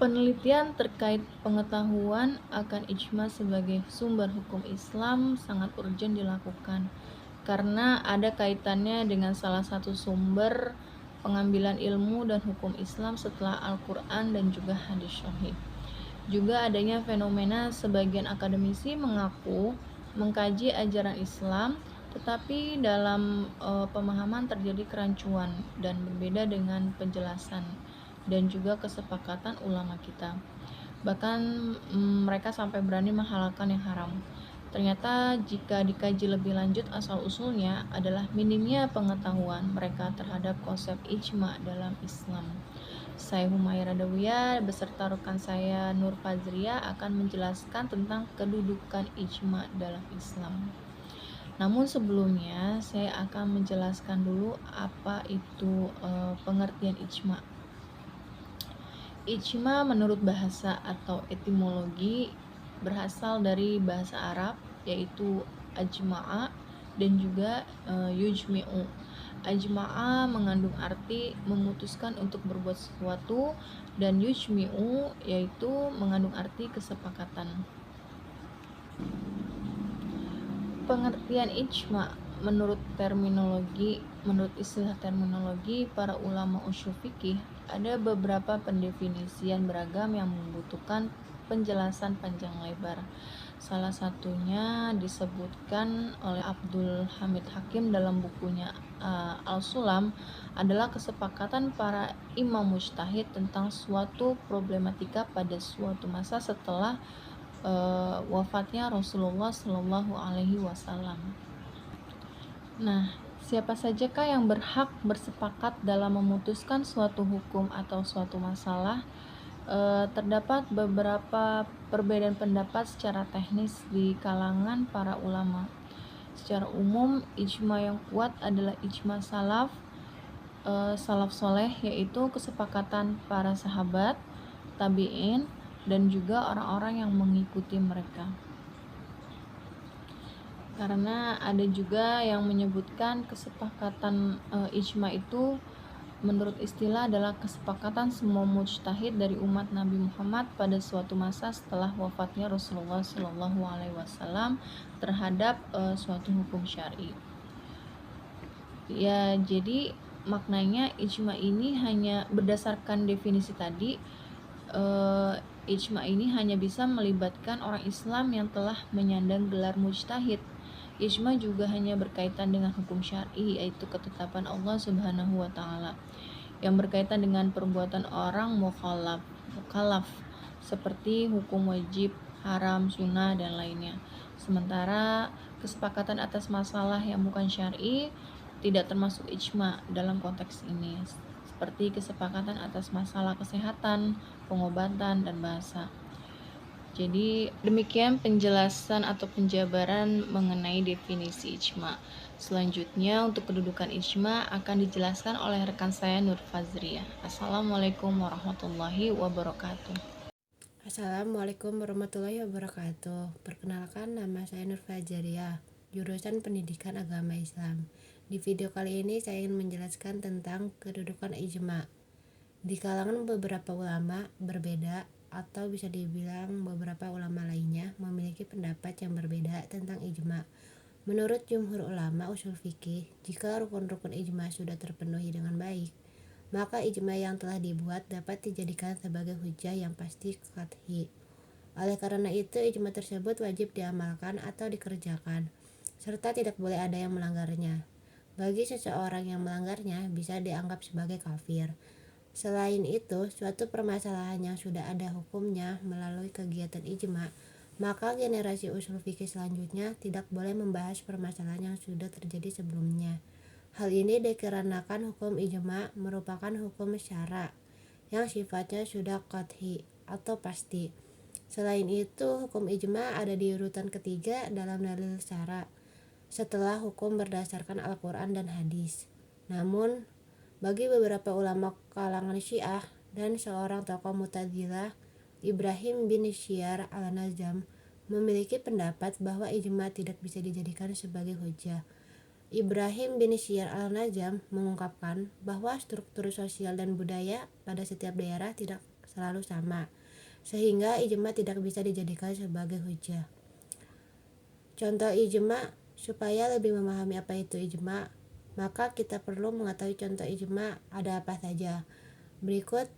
Penelitian terkait pengetahuan akan ijma sebagai sumber hukum Islam sangat urgent dilakukan karena ada kaitannya dengan salah satu sumber pengambilan ilmu dan hukum Islam setelah Al-Quran dan juga hadis syahih. Juga adanya fenomena sebagian akademisi mengaku mengkaji ajaran Islam, tetapi dalam pemahaman terjadi kerancuan dan berbeda dengan penjelasan dan juga kesepakatan ulama kita. Bahkan mereka sampai berani menghalalkan yang haram. Ternyata jika dikaji lebih lanjut, asal-usulnya adalah minimnya pengetahuan mereka terhadap konsep ijma dalam Islam. Saya Humayra Dawiyah beserta rekan saya Nur Fazria akan menjelaskan tentang kedudukan ijma dalam Islam. Namun sebelumnya saya akan menjelaskan dulu apa itu pengertian ijma. Ijma menurut bahasa atau etimologi berasal dari bahasa Arab yaitu ajma'a dan juga yujmi'u. Ajma'a mengandung arti memutuskan untuk berbuat sesuatu dan yujmi'u yaitu mengandung arti kesepakatan. Pengertian ijma menurut istilah terminologi para ulama ushul fikih, ada beberapa pendefinisian beragam yang membutuhkan penjelasan panjang lebar. Salah satunya disebutkan oleh Abdul Hamid Hakim dalam bukunya Al-Sulam adalah kesepakatan para imam mujtahid tentang suatu problematika pada suatu masa setelah wafatnya Rasulullah Shallallahu Alaihi Wasallam. Nah, siapa sajakah yang berhak bersepakat dalam memutuskan suatu hukum atau suatu masalah? Terdapat beberapa perbedaan pendapat secara teknis di kalangan para ulama. Secara umum, ijma yang kuat adalah ijma salaf soleh, yaitu kesepakatan para sahabat, tabi'in, dan juga orang-orang yang mengikuti mereka. Karena ada juga yang menyebutkan kesepakatan ijma itu menurut istilah adalah kesepakatan semua mujtahid dari umat Nabi Muhammad pada suatu masa setelah wafatnya Rasulullah Shallallahu Alaihi Wasallam terhadap suatu hukum syar'i. Ya, jadi maknanya ijma ini hanya berdasarkan definisi tadi. Ijma ini hanya bisa melibatkan orang Islam yang telah menyandang gelar mujtahid. Ijma juga hanya berkaitan dengan hukum syar'i, yaitu ketetapan Allah Subhanahu wa taala yang berkaitan dengan perbuatan orang mukallaf seperti hukum wajib, haram, sunnah, dan lainnya. Sementara kesepakatan atas masalah yang bukan syar'i tidak termasuk ijma dalam konteks ini, seperti kesepakatan atas masalah kesehatan, pengobatan, dan bahasa. Jadi demikian penjelasan atau penjabaran mengenai definisi ijma. Selanjutnya untuk kedudukan ijma akan dijelaskan oleh rekan saya Nur Fazria. Assalamualaikum warahmatullahi wabarakatuh. Assalamualaikum warahmatullahi wabarakatuh. Perkenalkan, nama saya Nur Fajaria, jurusan Pendidikan Agama Islam. Di video kali ini saya ingin menjelaskan tentang kedudukan ijma. Di kalangan beberapa ulama berbeda atau bisa dibilang beberapa ulama lainnya memiliki pendapat yang berbeda tentang ijma. Menurut jumhur ulama usul fikih, jika rukun-rukun ijma sudah terpenuhi dengan baik, maka ijma yang telah dibuat dapat dijadikan sebagai hujah yang pasti qat'i. Oleh karena itu, ijma tersebut wajib diamalkan atau dikerjakan, serta tidak boleh ada yang melanggarnya. Bagi seseorang yang melanggarnya bisa dianggap sebagai kafir. Selain itu, suatu permasalahan yang sudah ada hukumnya melalui kegiatan ijma, maka generasi usul fikih selanjutnya tidak boleh membahas permasalahan yang sudah terjadi sebelumnya. Hal ini dikarenakan hukum ijma merupakan hukum syara yang sifatnya sudah qat'i atau pasti. Selain itu, hukum ijma ada di urutan ketiga dalam dalil syara setelah hukum berdasarkan Al-Quran dan hadis. Namun, bagi beberapa ulama kalangan Syiah dan seorang tokoh Mu'tazilah, Ibrahim bin Syiar al-Nazam, memiliki pendapat bahwa ijma tidak bisa dijadikan sebagai hujjah. Ibrahim bin Syar al-Najam mengungkapkan bahwa struktur sosial dan budaya pada setiap daerah tidak selalu sama, sehingga ijma tidak bisa dijadikan sebagai hujah. Contoh ijma. Supaya lebih memahami apa itu ijma, maka kita perlu mengetahui contoh ijma ada apa saja. Berikut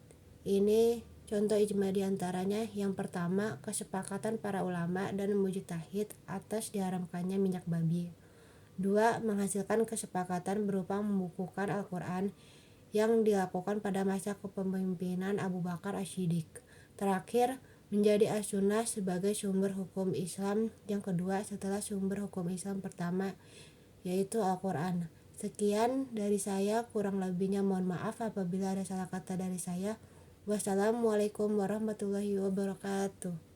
ini contoh ijma diantaranya. Yang pertama, kesepakatan para ulama dan mujtahid atas diharamkannya minyak babi. 2. Menghasilkan kesepakatan berupa membukukan Al-Quran yang dilakukan pada masa kepemimpinan Abu Bakar As-Siddiq. Terakhir, menjadi as-sunnah sebagai sumber hukum Islam yang kedua setelah sumber hukum Islam pertama, yaitu Al-Quran. Sekian dari saya, kurang lebihnya mohon maaf apabila ada salah kata dari saya. Wassalamualaikum warahmatullahi wabarakatuh.